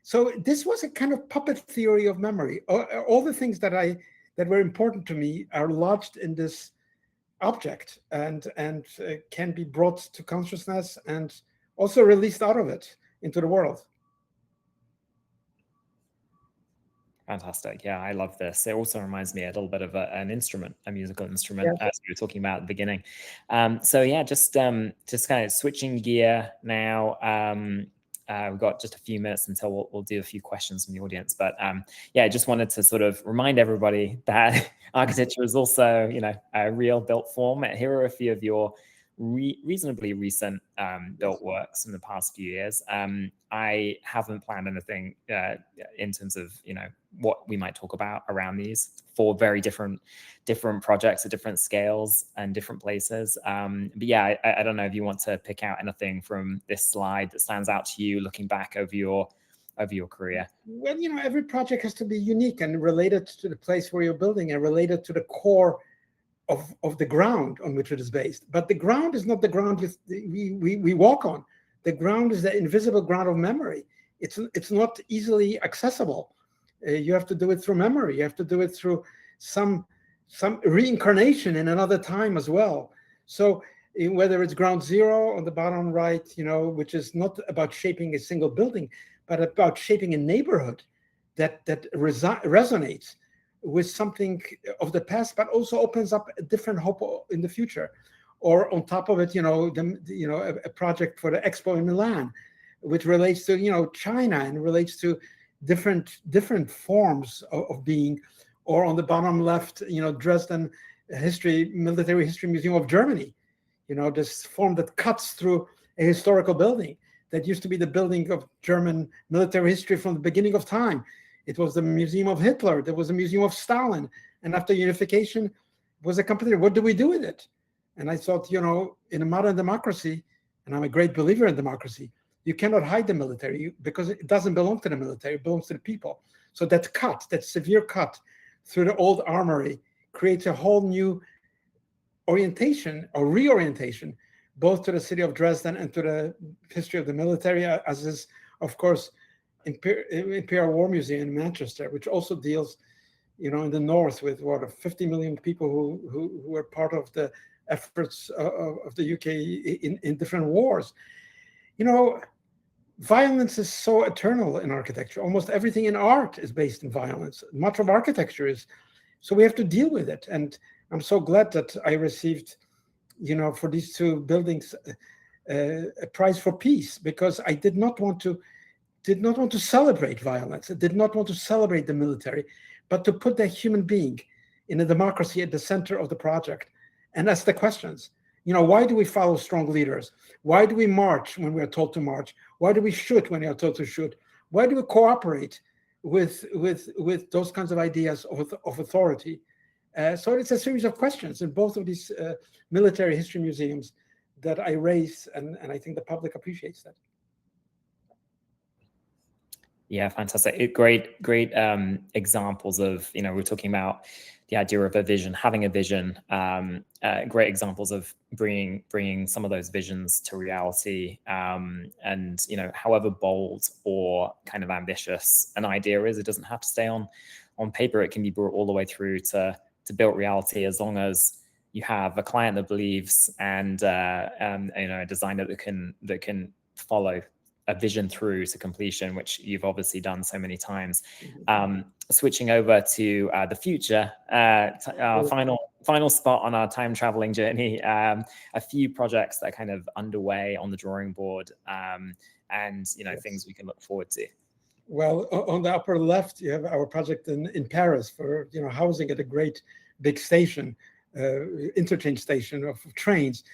So this was a kind of puppet theory of memory. All the things that were important to me are lodged in this object and can be brought to consciousness and also released out of it into the world. Fantastic. Yeah, I love this. It also reminds me a little bit of a musical instrument, as we were talking about at the beginning. So yeah, just kind of switching gear now. We've got just a few minutes until we'll do a few questions from the audience. But yeah, I just wanted to sort of remind everybody that architecture is also, a real built form. Here are a few of your reasonably recent built works in the past few years. I haven't planned anything in terms of what we might talk about around these for very different projects at different scales and different places. But yeah, I don't know if you want to pick out anything from this slide that stands out to you looking back over your career. Well, every project has to be unique and related to the place where you're building and related to the core of the ground on which it is based. But the ground is not the ground we walk on. The ground is the invisible ground of memory. It's not easily accessible. You have to do it through memory. You have to do it through some some reincarnation in another time as well. So whether it's ground zero on the bottom right, which is not about shaping a single building, but about shaping a neighborhood that resonates with something of the past, but also opens up a different hope in the future. Or on top of it, a project for the Expo in Milan, which relates to China and relates to different forms of being. Or on the bottom left, Dresden Military History Museum of Germany, this form that cuts through a historical building that used to be the building of German military history from the beginning of time. It was the Museum of Hitler. There was a Museum of Stalin. And after unification, it was a company. What do we do with it? And I thought, in a modern democracy, and I'm a great believer in democracy, you cannot hide the military because it doesn't belong to the military. It belongs to the people. So that severe cut through the old armory creates a whole new orientation or reorientation, both to the city of Dresden and to the history of the military, as is, of course, Imperial War Museum in Manchester, which also deals, in the north with 50 million people who were part of the efforts of the UK in different wars. Violence is so eternal in architecture. Almost everything in art is based in violence. Much of architecture is. So we have to deal with it. And I'm so glad that I received, for these two buildings, a prize for peace, because I did not want to celebrate violence. I did not want to celebrate the military, but to put the human being in a democracy at the center of the project and ask the questions. Why do we follow strong leaders? Why do we march when we are told to march? Why do we shoot when we are told to shoot? Why do we cooperate with those kinds of ideas of authority? So it's a series of questions in both of these military history museums that I raise, and I think the public appreciates that. Yeah, fantastic. Great examples of, we're talking about the idea of a vision, having a vision, great examples of bringing some of those visions to reality. And, however bold or kind of ambitious an idea is, it doesn't have to stay on paper. It can be brought all the way through to built reality, as long as you have a client that believes and a designer that can follow a vision through to completion, which you've obviously done so many times. Switching over to the future, our final spot on our time traveling journey, a few projects that are kind of underway on the drawing board, and yes, things we can look forward to. Well, on the upper left, you have our project in Paris for housing at a great big station, interchange station of trains.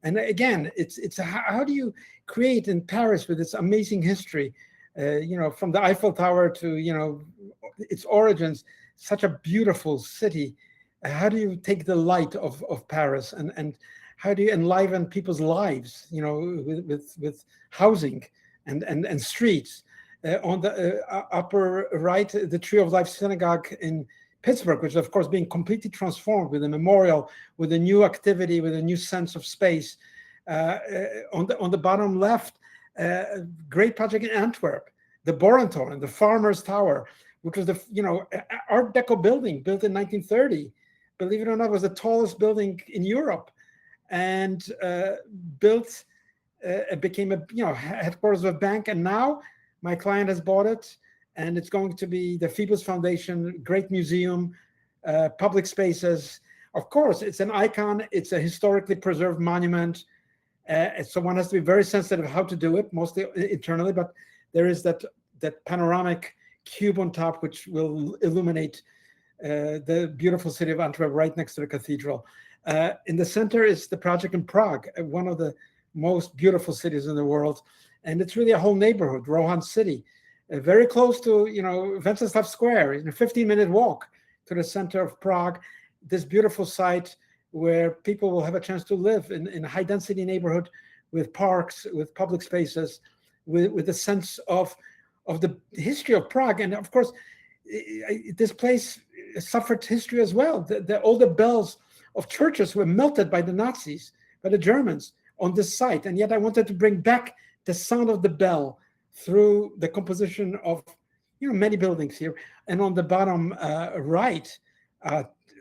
And again, it's how do you create in Paris with its amazing history, from the Eiffel Tower to its origins, such a beautiful city. How do you take the light of Paris and how do you enliven people's lives, with housing and streets? On the upper right, the Tree of Life Synagogue in Pittsburgh, which is of course being completely transformed with a memorial, with a new activity, with a new sense of space. On the bottom left, great project in Antwerp, the Borentoren, the Farmer's Tower, which was the Art Deco building built in 1930. Believe it or not, was the tallest building in Europe, and built. It became a headquarters of a bank, and now my client has bought it, and it's going to be the Phoebus Foundation, great museum, public spaces. Of course, it's an icon. It's a historically preserved monument. So one has to be very sensitive how to do it, mostly internally, but there is that panoramic cube on top, which will illuminate the beautiful city of Antwerp right next to the cathedral. In the center is the project in Prague, one of the most beautiful cities in the world. And it's really a whole neighborhood, Rohan City, very close to, Wenceslav Square, in a 15-minute walk to the center of Prague, this beautiful site where people will have a chance to live in a high-density neighborhood with parks, with public spaces, with a sense of the history of Prague. And of course, this place suffered history as well. All the bells of churches were melted by the Nazis, by the Germans on this site. And yet I wanted to bring back the sound of the bell through the composition of many buildings here. And on the bottom right,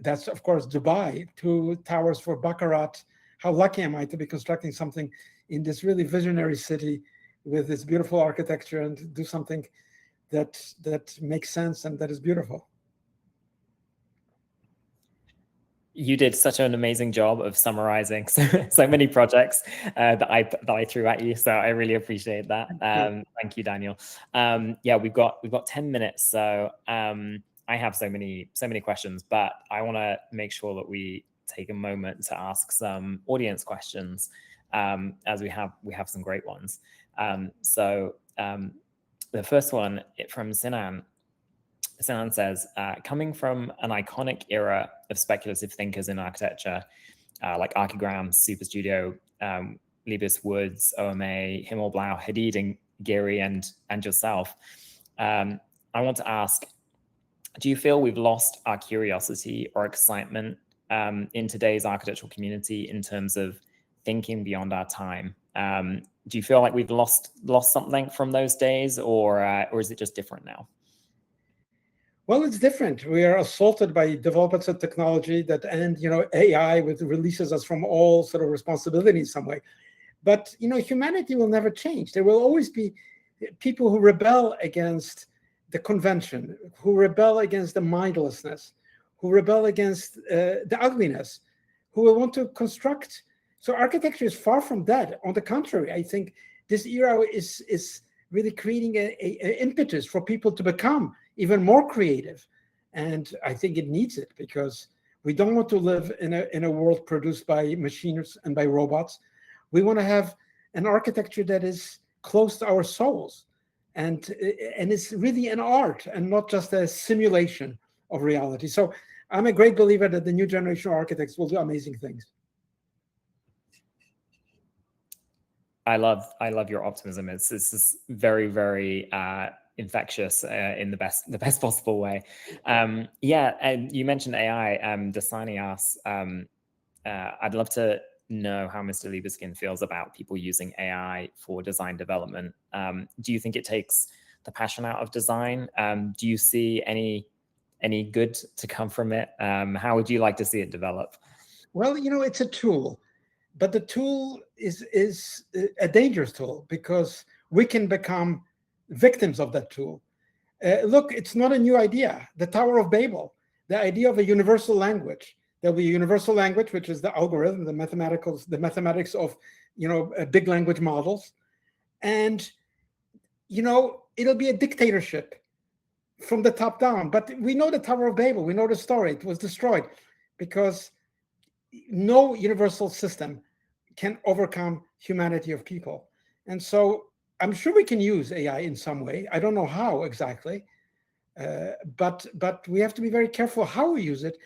that's, of course, Dubai, 2 towers for Baccarat. How lucky am I to be constructing something in this really visionary city with this beautiful architecture and do something that makes sense and that is beautiful. You did such an amazing job of summarizing so many projects that I threw at you. So I really appreciate that. Thank you, Daniel. Yeah, we've got 10 minutes. So I have so many questions, but I want to make sure that we take a moment to ask some audience questions, as we have some great ones. So the first one from Sinan. Sinan says, coming from an iconic era of speculative thinkers in architecture, like Archigram, Super Studio, Liebes Woods, OMA, Himmelblau, Hadid, and Gehry, and yourself, I want to ask, do you feel we've lost our curiosity or excitement in today's architectural community in terms of thinking beyond our time? Do you feel like we've lost something from those days, or is it just different now? Well, it's different. We are assaulted by developments of technology and AI, which releases us from all sort of responsibility in some way. But humanity will never change. There will always be people who rebel against the convention, who rebel against the mindlessness, who rebel against the ugliness, who will want to construct. So architecture is far from dead. On the contrary, I think this era is really creating an impetus for people to become even more creative. And I think it needs it, because we don't want to live in a world produced by machines and by robots. We want to have an architecture that is close to our souls, and it's really an art and not just a simulation of reality. So I'm a great believer that the new generation of architects will do amazing things. I love your optimism. This is very, very infectious in the best possible way. Yeah, and you mentioned AI. Dasani asks, I'd love to know how Mr. Libeskind feels about people using AI for design development. Do you think it takes the passion out of design? Do you see any good to come from it? How would you like to see it develop? Well, it's a tool. But the tool is a dangerous tool, because we can become victims of that tool. Look, it's not a new idea. The Tower of Babel, the idea of a universal language. There'll be a universal language, which is the algorithm, the mathematics of big language models, and it'll be a dictatorship from the top down. But we know the Tower of Babel. We know the story. It was destroyed because no universal system can overcome humanity of people. And so I'm sure we can use AI in some way. I don't know how exactly, but we have to be very careful how we use it,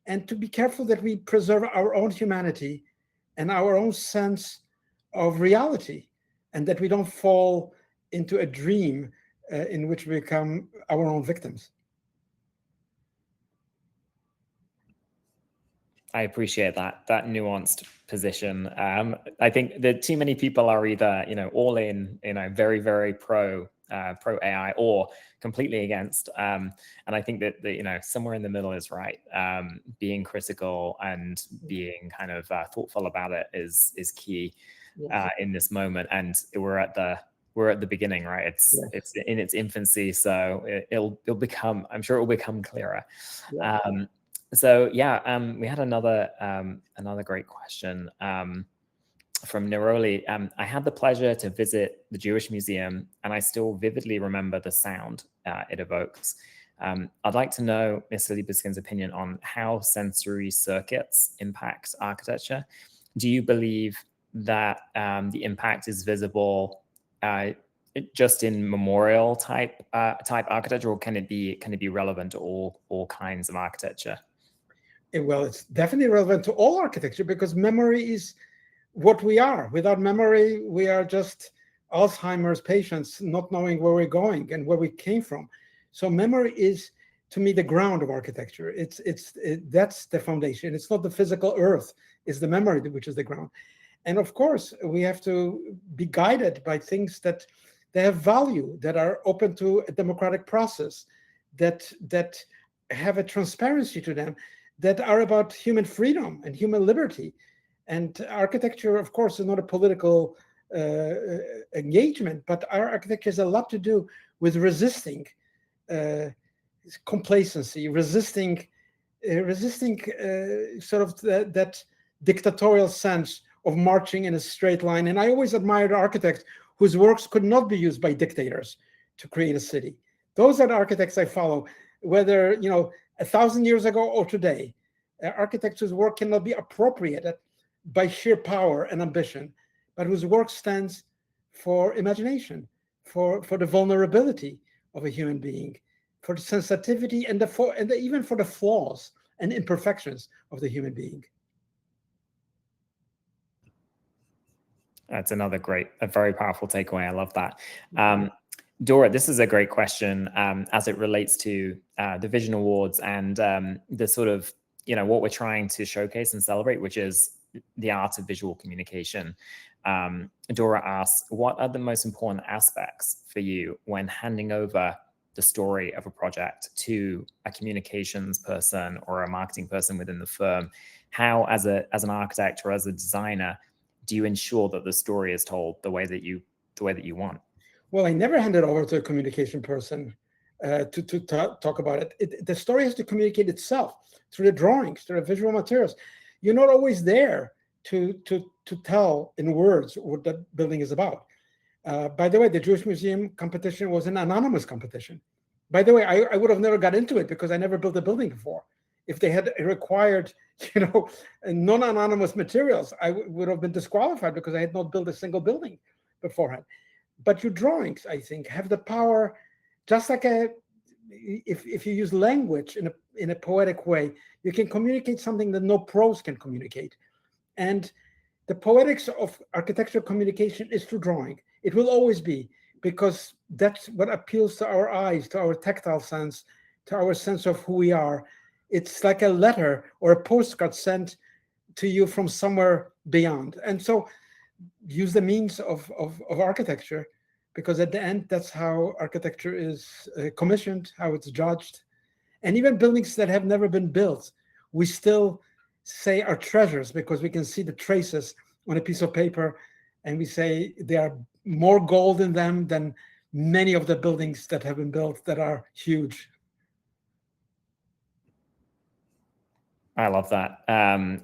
and to be careful that we preserve our own humanity and our own sense of reality, and that we don't fall into a dream in which we become our own victims. I appreciate that nuanced position. I think that too many people are either all in, very, very pro AI, or completely against. And I think that somewhere in the middle is right. Being critical and being kind of thoughtful about it is key in this moment. And we're at the beginning, right? It's in its infancy, so it'll become. I'm sure it will become clearer. Yeah. So yeah, we had another great question from Neroli. I had the pleasure to visit the Jewish Museum, and I still vividly remember the sound it evokes. I'd like to know Mr. Libeskind's opinion on how sensory circuits impact architecture. Do you believe that the impact is visible just in memorial type architecture, or can it be relevant to all kinds of architecture? Well, it's definitely relevant to all architecture, because memory is what we are. Without memory, we are just Alzheimer's patients, not knowing where we're going and where we came from. So memory is, to me, the ground of architecture. That's the foundation. It's not the physical earth, it's the memory which is the ground. And of course, we have to be guided by things that they have value, that are open to a democratic process, that have a transparency to them. that are about human freedom and human liberty. And architecture, of course, is not a political engagement, but our architecture has a lot to do with resisting complacency, resisting sort of that dictatorial sense of marching in a straight line. And I always admired architects whose works could not be used by dictators to create a city. Those are the architects I follow, whether 1,000 years ago or today. Architects whose work cannot be appropriated by sheer power and ambition, but whose work stands for imagination, for the vulnerability of a human being, for the sensitivity and even for the flaws and imperfections of the human being. That's another a very powerful takeaway. I love that. Dora, this is a great question as it relates to the Vision Awards and the sort of, what we're trying to showcase and celebrate, which is the art of visual communication. Dora asks, what are the most important aspects for you when handing over the story of a project to a communications person or a marketing person within the firm? How, as an architect or as a designer, do you ensure that the story is told the way that you want? Well, I never hand it over to a communication person to talk about it. The story has to communicate itself through the drawings, through the visual materials. You're not always there to tell in words what the building is about. By the way, the Jewish Museum competition was an anonymous competition. By the way, I would have never got into it because I never built a building before. If they had required, non-anonymous materials, I would have been disqualified because I had not built a single building beforehand. But your drawings, I think, have the power, just like if you use language in a poetic way, you can communicate something that no prose can communicate. And the poetics of architectural communication is through drawing. It will always be, because that's what appeals to our eyes, to our tactile sense, to our sense of who we are. It's like a letter or a postcard sent to you from somewhere beyond. And so use the means of architecture, because at the end, that's how architecture is commissioned, how it's judged. And even buildings that have never been built, we still say are treasures because we can see the traces on a piece of paper, and we say there are more gold in them than many of the buildings that have been built that are huge. I love that.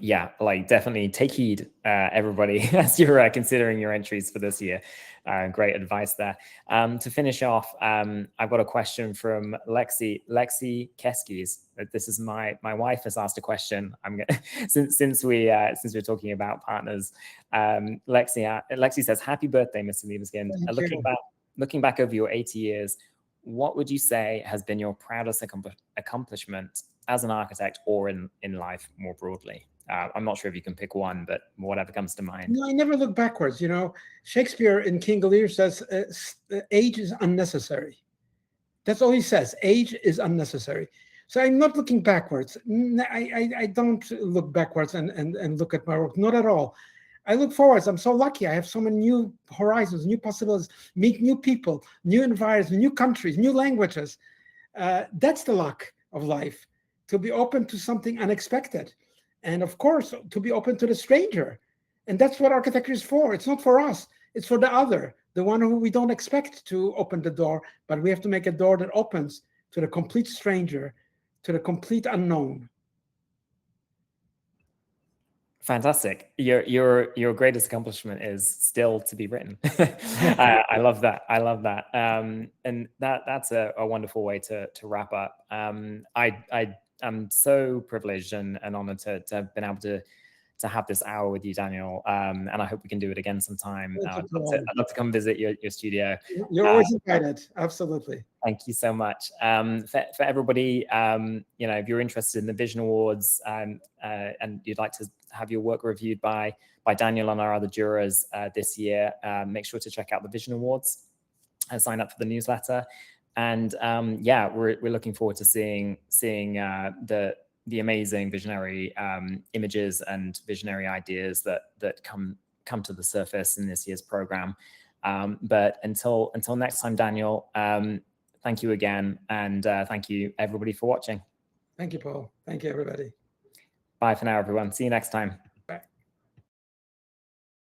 Yeah, definitely take heed, everybody, as you're considering your entries for this year. Great advice there. To finish off, I've got a question from Lexi Keskeys. This is my wife has asked a question. I'm gonna since we're talking about partners. Lexi says, "Happy birthday, Mr. Libeskind. Looking back over your 80 years, what would you say has been your proudest accomplishment as an architect or in life more broadly?" I'm not sure if you can pick one, but whatever comes to mind. No, I never look backwards. Shakespeare in King Lear says, age is unnecessary. That's all he says. Age is unnecessary. So I'm not looking backwards. I don't look backwards and look at my work. Not at all. I look forwards. I'm so lucky. I have so many new horizons, new possibilities, meet new people, new environments, new countries, new languages. That's the luck of life, to be open to something unexpected. And of course, to be open to the stranger. And that's what architecture is for. It's not for us. It's for the other, the one who we don't expect to open the door, but we have to make a door that opens to the complete stranger, to the complete unknown. Fantastic. Your greatest accomplishment is still to be written. I love that. I love that. And that's a wonderful way to wrap up. I'm so privileged and honored to have been able to have this hour with you, Daniel. And I hope we can do it again sometime. I'd love to come visit your studio. You're always invited. Absolutely. Thank you so much. For everybody, if you're interested in the Vision Awards and you'd like to have your work reviewed by Daniel and our other jurors this year, make sure to check out the Vision Awards and sign up for the newsletter. And yeah, we're looking forward to seeing the amazing visionary images and visionary ideas that come to the surface in this year's program. But until next time, Daniel, thank you again, and thank you everybody for watching. Thank you, Paul. Thank you, everybody. Bye for now, everyone. See you next time.